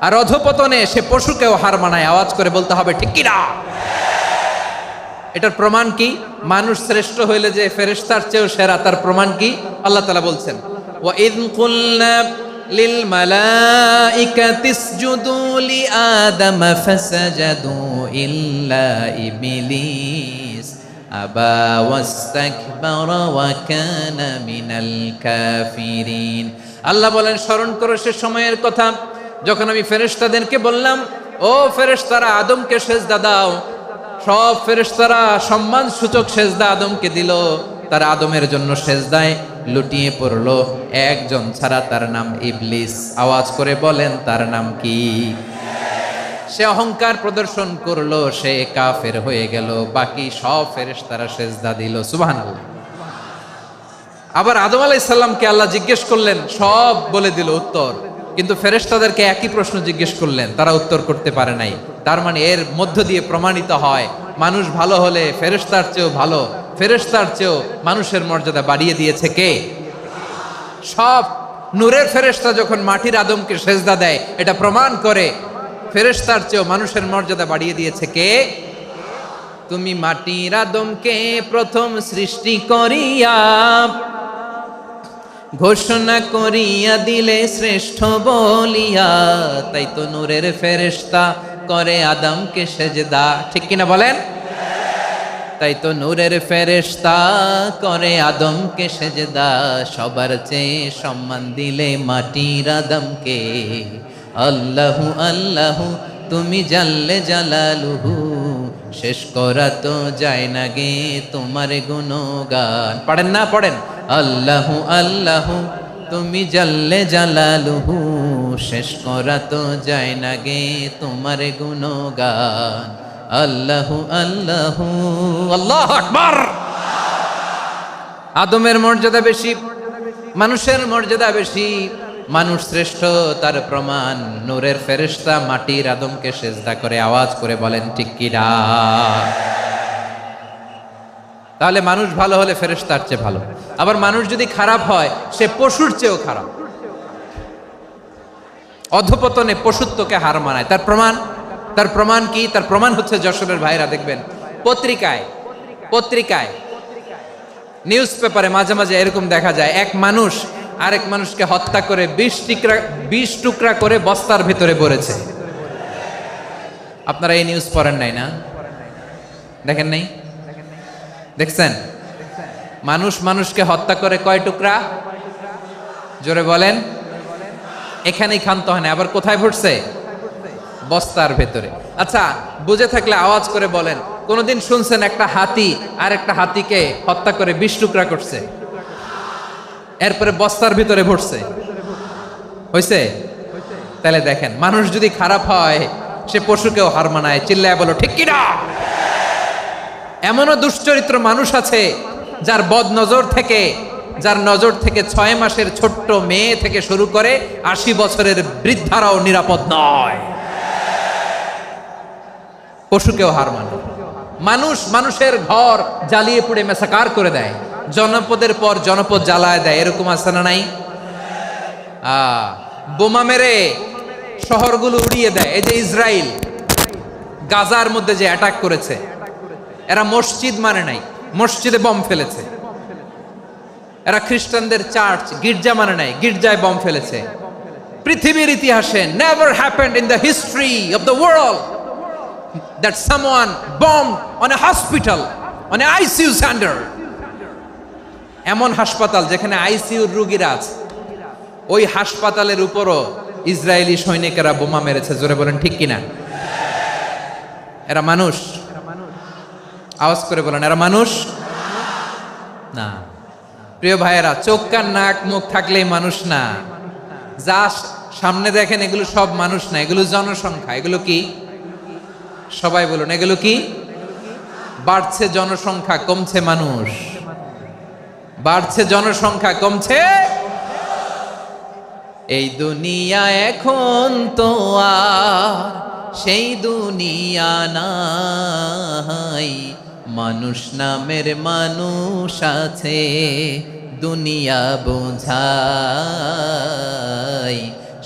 আর অধপতনে সে পশুকেও হার মানায়। আওয়াজ করে বলতে হবে ঠিক কি না? এটার প্রমাণ কি? মানুষ শ্রেষ্ঠ হইলে যে ফেরেশতার চেয়েও সেরা, তার প্রমাণ কি? আল্লাহ তাআলা বলছেন, ওয়া ইয কুলনা লিল মালাইকাতি ইসজুদু লি আদম ফাসাজাদু ইল্লা ইবলিস আবা ওয়াস্তাকবারা ওয়া কানা মিনাল কাফিরিন। আল্লাহ বলেন, স্মরণ করো সে সময়ের কথা যখন আমি ফেরেশতাদেরকে বললাম, ও ফেরেশতারা আদমকে সেজদা দাও। সব ফেরেশতারা সম্মান সূচক সেজদা আদমকে দিল, তারা আদমের জন্য সেজদায় লুটিয়ে পড়লো, একজন ছাড়া, তার নাম ইবলিস। আওয়াজ করে বলেন তার নাম কি? সে অহংকার প্রদর্শন করলো, সে কাফের হয়ে গেল, বাকি সব ফেরেশতারা সেজদা দিল। সুবহানাল্লাহ। আবার আদম আলাইহিস সালামকে আল্লাহ জিজ্ঞেস করলেন, সব বলে দিল উত্তর, কিন্তু ফেরেশতাদেরকে একই প্রশ্ন জিজ্ঞেস করলেন, তারা উত্তর করতে পারে নাই। তার মানে এর মধ্য দিয়ে প্রমাণিত হয়, মানুষ ভালো হলে ফেরেশতার চেয়েও ভালো, ফেরেশতার চেয়েও মানুষের মর্যাদা বাড়িয়ে দিয়েছে কে? সব নূরের ফেরেশতা যখন মাটির আদমকে সেজদা দেয়, এটা প্রমাণ করে ফেরেশতার চেয়েও মানুষের মর্যাদা বাড়িয়ে দিয়েছে কে? তুমি মাটির আদমকে প্রথম সৃষ্টি করিয়া ঘোষণা করিয়া দিলে শ্রেষ্ঠ বলিয়া, তাই তো নূরের ফেরেশতা করে আদমকে সেজদা। ঠিক কিনা বলেন? তাই তো নূরের ফেরেশতা করে আদমকে সেজদা, সবার চেয়ে সম্মান দিলে মাটির আদমকে। আল্লাহু আল্লাহু তুমি জাল্লে জালালুহু, শেষ করা তো যায় না গে তোমার গুণগান। পড়েন না? পড়েন। আল্লাহু আল্লাহু তুমি জাল্লে জালালুহু, শেষ করা তো যায় না গে তোমার গুণগান। আল্লাহু আল্লাহু, আল্লাহু আকবার। আদমের মর্যাদা বেশি, মানুষের মর্যাদা বেশি, মানুষ শ্রেষ্ঠ, তার প্রমাণ নূরের ফেরেশতা মাটির আদমকে সেজদা করে। আওয়াজ করে বলেন ঠিক কি না? তাহলে মানুষ ভালো হলে ফেরেশতার চেয়ে ভালো, আবার মানুষ যদি খারাপ হয় সে পশুর চেয়েও খারাপ, অধপতনে পশুত্বকে হার মানায়। তার প্রমাণ, তার প্রমাণ কি? তার প্রমাণ হচ্ছে যশোরের ভাইরা দেখবেন পত্রিকায় নিউজ পেপারে মাঝে মাঝে এরকম দেখা যায়, এক মানুষ আরেক মানুষকে হত্যা করে 20 টুকরা করে বস্তার ভিতরে ভরেছে। আপনারা এই নিউজ পড়েন নাই না? দেখেন নাই? দেখছেন? মানুষ মানুষকে হত্যা করে কয় টুকরা? জোরে বলেন। এখানেই ক্ষান্ত হয় না, আবার কোথায় ভরছে? বস্তার ভেতরে। আচ্ছা, বুঝে থাকলে আওয়াজ করে বলেন, কোনদিন শুনছেন একটা হাতি আর একটা হাতিকে হত্যা করে 20 টুকরা করছে, এরপরে বস্তার ভিতরে ভরছে? হইছে? তাহলে দেখেন, মানুষ যদি খারাপ হয় সে পশুকেও হার মানায়। চিল্লায় বলো ঠিক কি না? এমনও দুশ্চরিত্র মানুষ আছে যার যার নজর থেকে 6 মাসের ছোট্ট মেয়ে থেকে শুরু করে 80 বছরের বৃদ্ধারাও নিরাপদ নয়। পশুকেও হার মানে। মানুষ মানুষের ঘর জ্বালিয়ে পুড়ে মেসাকার করে দেয়, জনপদের পর জনপদ জ্বালায় দেয়, এরকম আছে না নাই? বোমা মেরে শহরগুলো উড়িয়ে দেয়। এই যে ইসরায়েল গাজার মধ্যে যে অ্যাটাক করেছে, এরা মসজিদ মানে নাই, মসজিদে বম ফেলেছে। এরা খ্রিস্টানদের চার্চ গির্জা মানে নাই, গির্জায় বম ফেলেছে। পৃথিবীর ইতিহাসে never happened in the history of the world that someone bombed on a hospital, on an ICU center. এমন হাসপাতাল যেখানে আইসিইউ রোগীরা আছে, ওই হাসপাতালের উপরও ইসরায়েলি সৈনিকেরা বোমা মেরেছে। জোরে বলেন ঠিক কিনা? এরা মানুষ? আওয়াজ করে বলেন, এরা মানুষ না। প্রিয় ভাইয়েরা, চোখ কান নাক মুখ থাকলেই মানুষ না। যা সামনে দেখেন এগুলো সব মানুষ না, এগুলো জনসংখ্যা। এগুলো কি? সবাই বলুন, এগুলো কি? বাড়ছে জনসংখ্যা, কমছে মানুষ। বাড়ছে জনসংখ্যা, কমছে। এই দুনিয়া এখন তো আর সেই দুনিয়া নাই, মানুষ নামের মানুষ আছে দুনিয়া বোঝাই,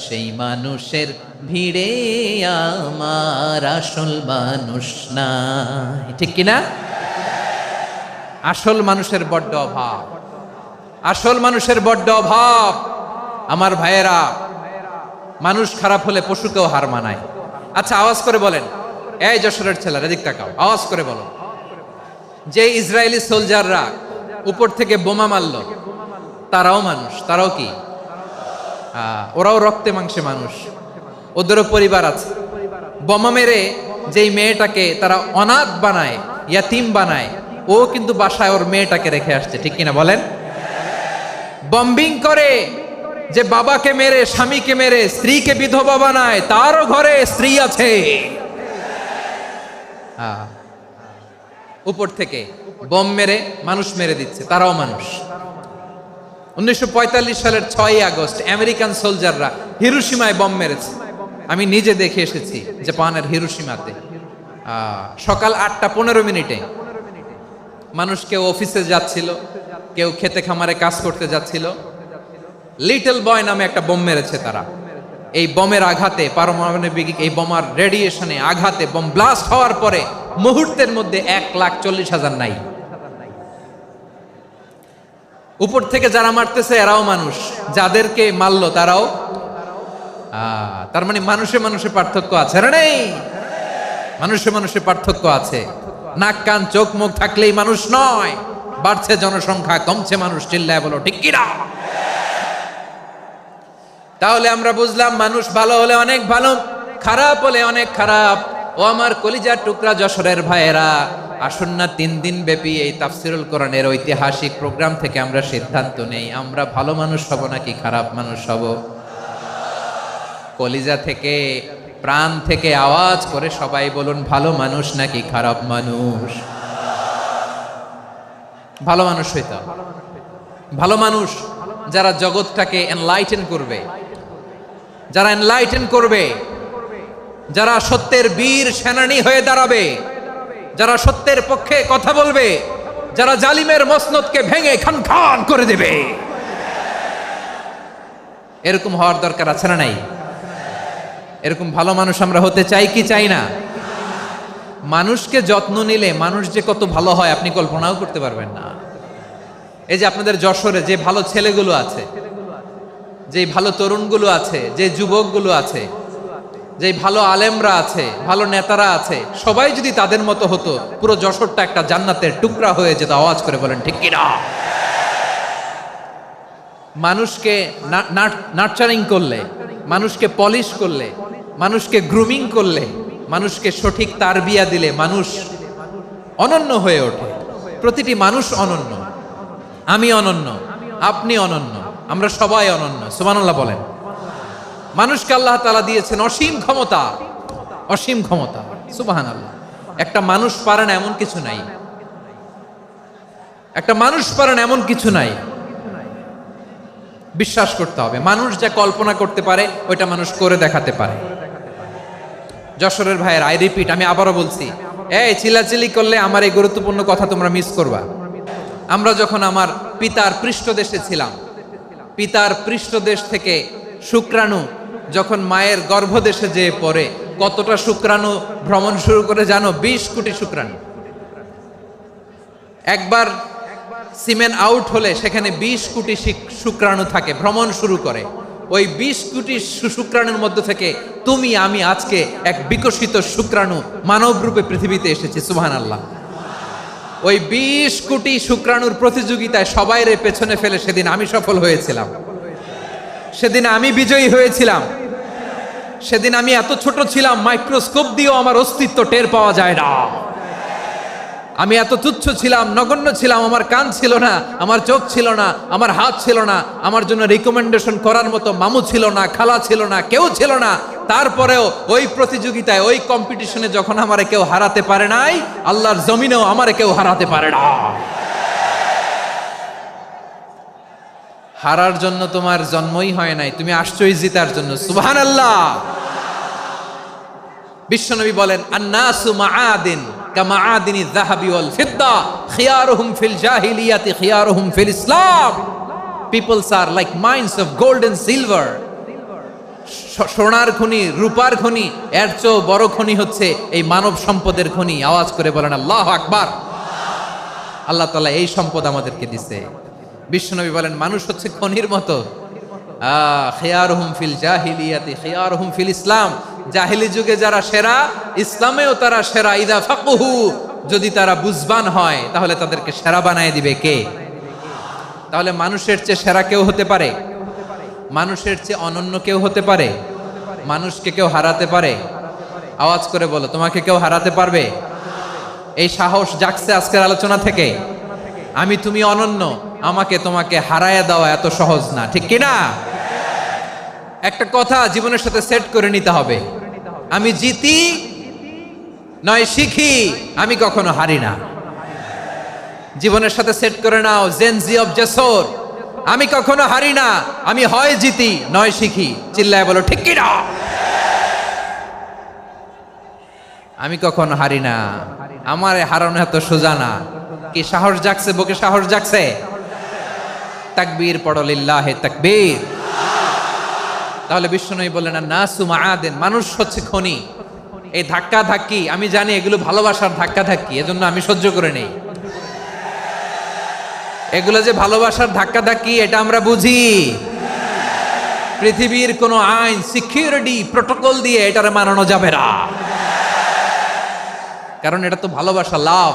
সেই মানুষের ভিড়ে আমার আসল মানুষ নাই। ঠিক কিনা? আসল মানুষের বড্ড অভাব, আসল মানুষের বড্ড অভাব। আমার ভাইয়েরা, মানুষ খারাপ হলে পশুকেও হার মানায়। আচ্ছা, আওয়াজ করে বলেন, এই যশোরের ছেলেরা এদিক তাকাও, আওয়াজ করে বলো, যে ইসরায়েলি সোলজাররা উপর থেকে বোমা মারল, তারাও মানুষ? তারাও কি? ওরাও রক্তে মাংসে মানুষ, ওদেরও পরিবার আছে। বোমা মেরে যেই মেয়েটাকে তারা অনাথ বানায়, ইয়াতিম বানায়, ও কিন্তু বাসায় ওর মেয়েটাকে রেখে আসছে। ঠিক কিনা বলেন? বম্বিং করে যে বাবাকে মেরে, স্বামীকে মেরে স্ত্রীকে বিধবা বানায়, তারও ঘরে স্ত্রী আছে। উপর থেকে বম মেরে মানুষ মেরে দিচ্ছে, তারাও মানুষ। 1945 সালের 6ই আগস্ট আমেরিকান সোলজাররা হিরোশিমায় বম মেরেছে। আমি নিজে দেখে এসেছি জাপানের হিরোশিমাতে। সকাল 8:15 মানুষ কেউ অফিসে যাচ্ছিল, কেউ খেতে খামারে কাজ করতে যাচ্ছিল। লিটল বয় নামে একটা বোম মেরেছে তারা। এই বোমের আঘাতে, পারমাণবিক এই বোমার রেডিয়েশনে আঘাতে, বোম ব্লাস্ট হওয়ার পরে মুহূর্তের মধ্যে 1,40,000 নাই। উপর থেকে যারা মারতেছে এরাও মানুষ, যাদেরকে মারলো তারাও। তার মানে মানুষে মানুষে পার্থক্য আছে না? নেই? মানুষে মানুষে পার্থক্য আছে। নাক কান চোখ মুখ থাকলেই মানুষ নয়। বাড়ছে জনসংখ্যা, কমছে মানুষ। চিল্লায় বলো ঠিক কিনা? তাহলে আমরা বুঝলাম, মানুষ ভালো হলে অনেক ভালো, খারাপ হলে অনেক খারাপ। ও আমার কলিজার টুকরা যশোরের ভাইয়েরা, আসুন না 3 দিন ব্যাপী এই তাফসিরুল কোরআনের ঐতিহাসিক প্রোগ্রাম থেকে আমরা সিদ্ধান্ত নেই, আমরা ভালো মানুষ হব নাকি খারাপ মানুষ হব। কলিজা থেকে, প্রাণ থেকে আওয়াজ করে সবাই বলুন, ভালো মানুষ নাকি খারাপ মানুষ? ভালো মানুষ হইতে হবে। ভালো মানুষ যারা জগৎটাকে এনলাইটেন করবে, যারা এনলাইটেন করবে, যারা সত্যের বীর সেনানী হয়ে দাঁড়াবে, যারা সত্যের পক্ষে কথা বলবে, যারা জালিমের মসনদকে ভেঙে খান খান করে দেবে। এরকম হওয়ার দরকার আছে না নাই? এরকম ভালো মানুষ আমরা হতে চাই কি চাই না? মানুষকে যত্ন নিলে মানুষ যে কত ভালো হয় আপনি কল্পনাও করতে পারবেন না। এই যে আপনাদের যশোরে যে ভালো ছেলেগুলো আছে, যে ভালো তরুণগুলো আছে, যে যুবকগুলো আছে, যে ভালো আলেমরা আছে, ভালো নেতারা আছে, সবাই যদি তাদের মতো হতো, পুরো যশোরটা একটা জান্নাতের টুকরা হয়ে যেত। আওয়াজ করে বলেন ঠিক কিনা? মানুষকে নার্চারিং করলে, মানুষকে পলিশ করলে, মানুষকে গ্রুমিং করলে, মানুষকে সঠিক তারবিয়া দিলে মানুষ অনন্য হয়ে ওঠে। প্রতিটি মানুষ অনন্য। আমি অনন্য, আপনি অনন্য, আমরা সবাই অনন্য। সুবহানাল্লাহ বলেন। মানুষকে আল্লাহ তাআলা দিয়েছেন অসীম ক্ষমতা, অসীম ক্ষমতা। সুবহানাল্লাহ। একটা মানুষ পারে না এমন কিছু নাই, একটা মানুষ পারে না এমন কিছু নাই। বিশ্বাস করতে হবে, মানুষ যা কল্পনা করতে পারে ওইটা মানুষ করে দেখাতে পারে। যশোরের ভাইয়ের, আই রিপিট, আমি আবারও বলছি, এই চিল্লাচিল্লি করলে আমার এই গুরুত্বপূর্ণ কথা তোমরা মিস করবা। আমরা যখন আমার পিতার পৃষ্ঠদেশে ছিলাম, পিতার পৃষ্ঠদেশ থেকে শুক্রাণু যখন মায়ের গর্ভদেশে যেয়ে পড়ে, কতটা শুক্রাণু ভ্রমণ শুরু করে জানো? 20 কোটি শুক্রাণু। একবার সিমেন আউট হলে সেখানে 20 কোটি শুক্রাণু থাকে, ভ্রমণ শুরু করে। ওই 20 কোটি শুক্রাণুর মধ্য থেকে তুমি আমি আজকে এক বিকশিত শুক্রাণু মানব রূপে পৃথিবীতে এসেছি। সুবহানাল্লাহ। ওই 20 কোটি শুক্রাণুর প্রতিযোগিতায় সবাইরে পেছনে ফেলে সেদিন আমি সফল হয়েছিলাম, সেদিন আমি বিজয়ী হয়েছিলাম। সেদিন আমি এত ছোট ছিলাম, মাইক্রোস্কোপ দিয়েও আমার অস্তিত্ব টের পাওয়া যায় না। আমি এত তুচ্ছ ছিলাম, নগণ্য ছিলাম, আমার কান ছিল না, আমার চোখ ছিল না, আমার হাত ছিল না, আমার জন্য রিকমেন্ডেশন করার মতো মামু ছিল না, খালা ছিল না, কেউ ছিল না। তারপরেও ওই প্রতিযোগিতায়, ওই কম্পিটিশনে যখন আমারে কেউ হারাতে পারে নাই, আল্লাহর জমিনেও আমারে কেউ হারাতে পারে না। হারার জন্য তোমার জন্মই হয় নাই, তুমি আসছই জিতার জন্য। সুবহানাল্লাহ। বিশ্বনবী বলেন, আন্নাসু মাআদিন কামাআদিনি যাহাবি ওয়াল ফিদ্দা খিয়ারুহুম ফিল জাহিলিয়াতি খিয়ারুহুম ফিল ইসলাম। Peoples are like mines of gold and silver. সোনার খনি, রূপার খনি, এর চেয়েও বড় খনি হচ্ছে এই মানব সম্পদের খনি। আওয়াজ করে বলেন আল্লাহু আকবার। আল্লাহ তাআলা এই সম্পদ আমাদেরকে দিয়েছে। বিশ্বনবী বলেন, মানুষ হচ্ছে খনির মতো। খিয়ারুহুম ফিল জাহিলিয়াতি খিয়ারুহুম ফিল ইসলাম। জাহিলি যুগে যারা সেরা, ইসলামেও তারা সেরা। ইদা ফাকুহু, যদি তারা বুঝবান হয় তাহলে তাদেরকে সেরা বানায় দিবে কে? তাহলে মানুষের চেয়ে সেরা কেউ হতে পারে? মানুষের চেয়ে অনন্য কেউ হতে পারে? মানুষকে কেউ হারাতে পারে? আওয়াজ করে বলো, তোমাকে কেউ হারাতে পারবে? এই সাহস জাগছে আজকের আলোচনা থেকে। আমি তুমি অনন্য, আমাকে তোমাকে হারায়া দেওয়া এত সহজ না, ঠিক কি না? একটা কথা জীবনের সাথে সেট করে নিতে হবে, আমি জিতি নয় শিখি, আমি কখনো হারি না। জীবনের সাথে সেট করে নাও, জেনজি অফ জেসর, আমি কখনো হারি না, আমি হয় জিতি নয় শিখি। চিল্লায় বলো ঠিক কি না? আমি কখনো হারি না, আমার হারানো এত সোজা না। কি সাহস জাগছে? বুকে সাহস জাগছে? তাকবীর পড়ো, লিল্লাহে তাকবীর। তাহলে বিশ্বনবী বললেন, নাসু মাআদিন, মানুষ হচ্ছে খনি। এই ধাক্কা ধাক্কি, আমি জানি এগুলো ভালোবাসার ধাক্কা ধাক্কি, এজন্য আমি সহ্য করে নেই। এগুলো যে ভালোবাসার ধাক্কা ধাক্কি, এটা আমরা বুঝি। পৃথিবীর কোন আইন, সিকিউরিটি প্রটোকল দিয়ে এটারে মানানো যাবে না, কারণ এটা তো ভালোবাসা, লাভ।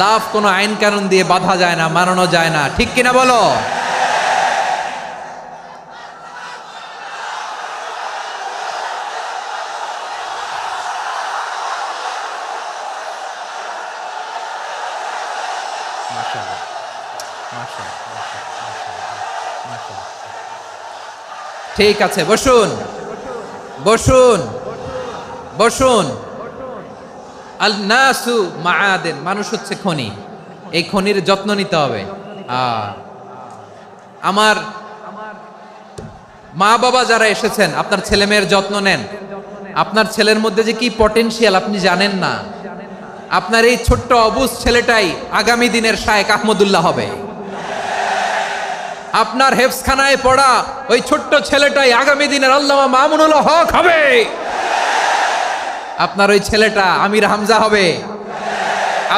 লাভ কোনো আইন কানুন দিয়ে বাধা যায় না, মানানো যায় না, ঠিক কিনা বলো? ঠিক আছে, বসুন বসুন বসুন। আল নাসু মাআদিন, মানুষ হচ্ছে খনি। এই খনির যত্ন নিতে হবে। আমার মা বাবা যারা এসেছেন, আপনার ছেলে মেয়ের যত্ন নেন। আপনার ছেলের মধ্যে যে কি পটেনশিয়াল আপনি জানেন না। আপনার এই ছোট্ট অবুজ ছেলেটাই আগামী দিনের শায়েখ আহমদুল্লাহ হবে। আপনার হেফজখানায় পড়া ওই ছোট্ট ছেলেটাই আগামী দিনের আল্লামা মামুনুল হক হবে। আপনার ওই ছেলেটা আমির হামজা হবে,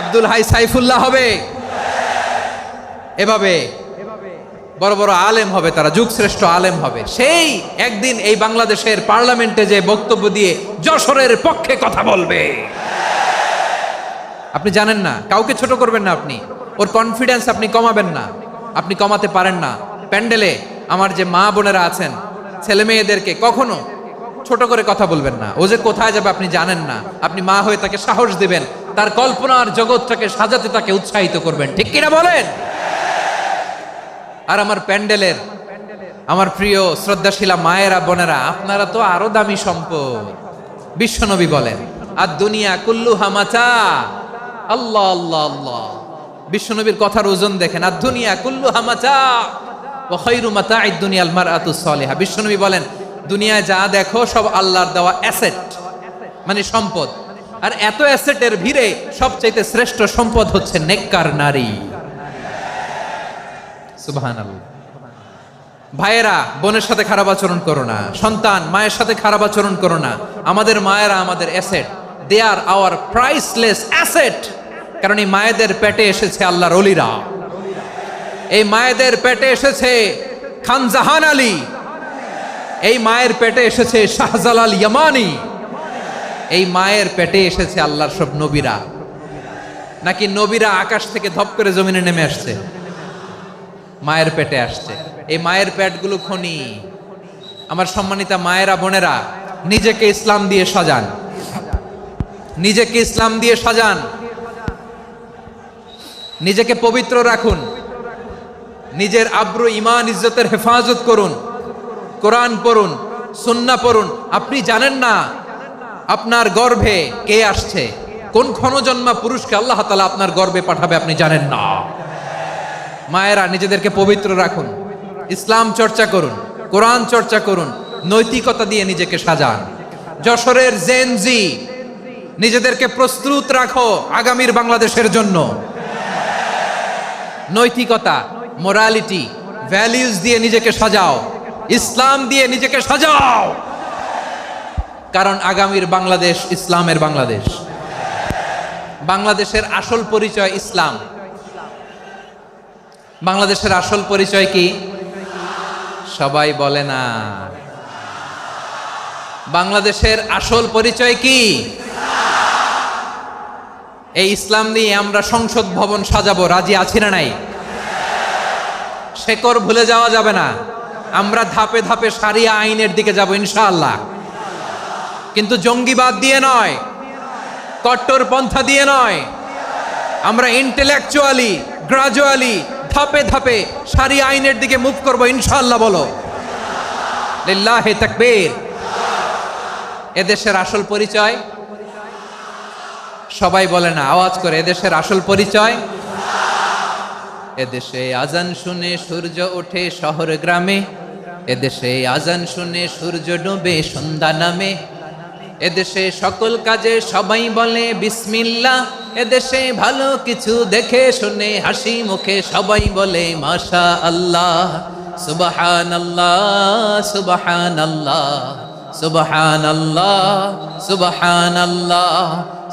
আব্দুল হাই সাইফুল্লাহ হবে। এভাবে বড় বড় আলেম হবে, তারা যুগশ্রেষ্ঠ আলেম হবে। সেই একদিন এই বাংলাদেশের পার্লামেন্টে যে বক্তব্য দিয়ে যশোরের পক্ষে কথা বলবে। আপনি জানেন না, কাউকে ছোট করবেন না আপনি। ওর কনফিডেন্স আপনি কমাবেন না, আপনি কমাতে পারেন না। প্যান্ডেলে আমার যে মা বোনেরা আছেন, ছেলে মেয়েদেরকে কখনো ছোট করে কথা বলবেন না। ও যে কোথায় যাবে আপনি জানেন না। আপনি মা হয়ে তাকে সাহস দিবেন, তার কল্পনার জগৎটাকে সাজাতে তাকে উৎসাহিত করবেন, ঠিক কিনা বলেন? আর আমার প্যান্ডেলের আমার প্রিয় শ্রদ্ধাশীলা মায়েরা বোনেরা, আপনারা তো আরো দামি সম্পদ। বিশ্বনবী বলেন, আর দুনিয়া কুল্লুহা মাতা। আল্লাহ আল্লাহ আল্লাহ। বিশ্বনবীর কথার ওজন দেখেন, আর দুনিয়া কুল্লুহা মাতা ওয়া খায়রু মাতা'আদ দুনিয়াল মারআতুস সালিহা। বিশ্বনবী বলেন, দুনিয়ায় যা দেখো সব আল্লাহর দেওয়া অ্যাসেট, মানে সম্পদ। আর এত অ্যাসেটের ভিড়ে সবচাইতে শ্রেষ্ঠ সম্পদ হচ্ছে নেককার নারী। সুবহানাল্লাহ। ভাইয়েরা বোনের সাথে খারাপ আচরণ করো না, সন্তান মায়ের সাথে খারাপ আচরণ করো না। আমাদের মায়েরা আমাদের asset, they are our priceless asset. কারণ এই মায়েদের পেটে এসেছে আল্লাহর ওলিরা, এই মায়েদের পেটে এসেছে খান জাহান আলী, এই মায়ের পেটে এসেছে শাহজালাল ইয়ামানি, এই মায়ের পেটে এসেছে আল্লাহর সব নবীরা। নাকি নবীরা আকাশ থেকে ধপ করে জমিনে নেমে আসছে? মায়ের পেটে আসছে। এই মায়ের পেটগুলো খনি। আমার সম্মানিতা মায়েরা বোনেরা, নিজেকে ইসলাম দিয়ে সাজান, নিজেকে ইসলাম দিয়ে সাজান। নিজেকে পবিত্র রাখুন, নিজের আব্রু ইমান ইজ্জতের হেফাজত করুন, কোরআন পড়ুন, সুন্নাহ পড়ুন। আপনি জানেন না আপনার গর্ভে কে আসছে, কোন ক্ষণজন্মা পুরুষকে আল্লাহ তাআলা আপনার গর্ভে পাঠাবে আপনি জানেন না। মায়েরা নিজেদেরকে পবিত্র রাখুন, ইসলাম চর্চা করুন, কোরআন চর্চা করুন, নৈতিকতা দিয়ে নিজেকে সাজান। যশোরের জেনজি নিজেদেরকে প্রস্তুত রাখো আগামীর বাংলাদেশের জন্য। নৈতিকতা, মোরালিটি, ভ্যালিউজ দিয়ে নিজেকে সাজাও, ইসলাম দিয়ে নিজেকে সাজাও, কারণ আগামীর বাংলাদেশ ইসলামের বাংলাদেশ। বাংলাদেশের আসল পরিচয় ইসলাম। বাংলাদেশের আসল পরিচয় কি? সবাই বলে না। বাংলাদেশের আসল পরিচয় কি? এই ইসলাম নিয়ে আমরা সংসদ ভবন সাজাবো, রাজি আছি না নাই? শেকড় ভুলে যাওয়া যাবে না। আমরা ধাপে ধাপে শারিয়া আইনের দিকে যাব ইনশাআল্লাহ, কিন্তু জঙ্গিবাদ দিয়ে নয়, কট্টরপন্থা দিয়ে নয়। আমরা ইন্টেলেকচুয়ালি, গ্রাজুয়ালি, ধাপে ধাপে শারিয়া আইনের দিকে মুভ করবো ইনশাআল্লাহ। বলো লিল্লাহি তাকবীর। এদেশের আসল পরিচয় সবাই বলে না, আওয়াজ করে, এদেশের আসল পরিচয়। এদেশে আজান শুনে সূর্য ওঠে শহর গ্রামে, এদেশে আজান শুনে সূর্য ডুবে সন্ধ্যা নামে, এদেশে সকল কাজে সবাই বলে বিসমিল্লাহ, এদেশে ভালো কিছু দেখে শুনে হাসি মুখে সবাই বলে মাশা আল্লাহ, সুবহানাল্লাহ সুবহানাল্লাহ সুবহানাল্লাহ সুবহানাল্লাহ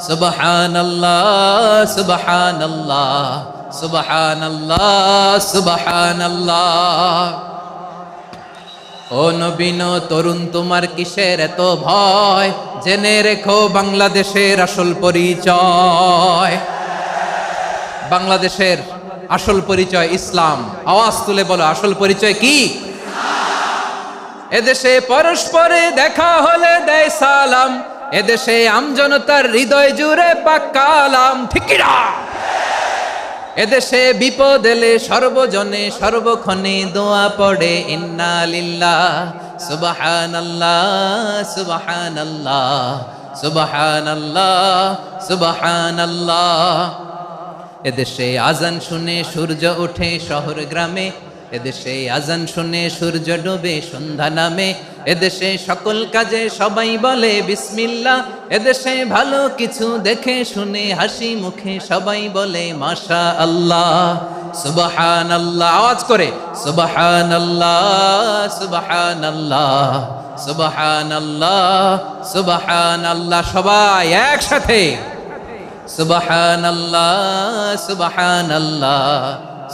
সুবহানাল্লাহ সুবহানাল্লাহ সুবহানাল্লাহ সুবহানাল্লাহ। ও নবীন তরুণ তোমার কিসের এত ভয়, জেনে রেখো বাংলাদেশের আসল পরিচয়। বাংলাদেশের আসল পরিচয় ইসলাম। আওয়াজ তুলে বলো, আসল পরিচয় কি? এদেশে পরস্পরে দেখা হলে দেয় সালাম, এদেশে আমজনতার হৃদয় জুড়ে পাক্কালাম, ঠিক কি না? এদেশে বিপদ এলে সর্বজনে সর্বক্ষণে দোয়া পড়ে ইন্না লিল্লাহ সুবহানাল্লাহ সুবহানাল্লাহ সুবহানাল্লাহ সুবহানাল্লাহ। এদেশে আজান শুনে সূর্য ওঠে শহর গ্রামে, এদেশে আজান শুনে সূর্য ডুবে সন্ধ্যা নামে, এদেশে সকল কাজে সবাই বলে বিসমিল্লাহ, এদেশে ভালো কিছু দেখে শুনে হাসি মুখে সবাই বলে মাশা আল্লাহ সুবহানাল্লাহ। আওয়াজ করে সুবহানাল্লাহ সুবহানাল্লাহ সুবহানাল্লাহ সুবহানাল্লাহ। সবাই একসাথে সুবহানাল্লাহ সুবহানাল্লাহ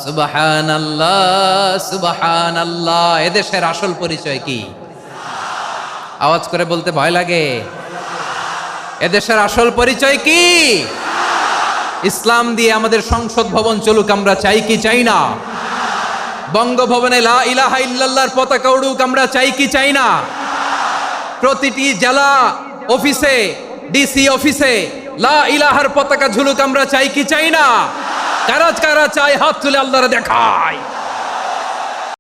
সুবহানাল্লাহ সুবহানাল্লাহ। এদেশের আসল পরিচয় কি? আওয়াজ করে বলতে ভয় লাগে। এদেশের আসল পরিচয় কি? ইসলাম দিয়ে আমাদের সংসদ ভবন চলুক, আমরা চাই কি চাই না? বঙ্গভবনে লা ইলাহা ইল্লাল্লাহর পতাকা উড়ুক, আমরা চাই কি চাই না? প্রতিটি জেলা অফিসে, ডিসি অফিসে লা ইলাহার পতাকা ঝুলুক, আমরা চাই কি চাই না? কারা কারা চাই হাত তুলে আল্লাহরে দেখায়।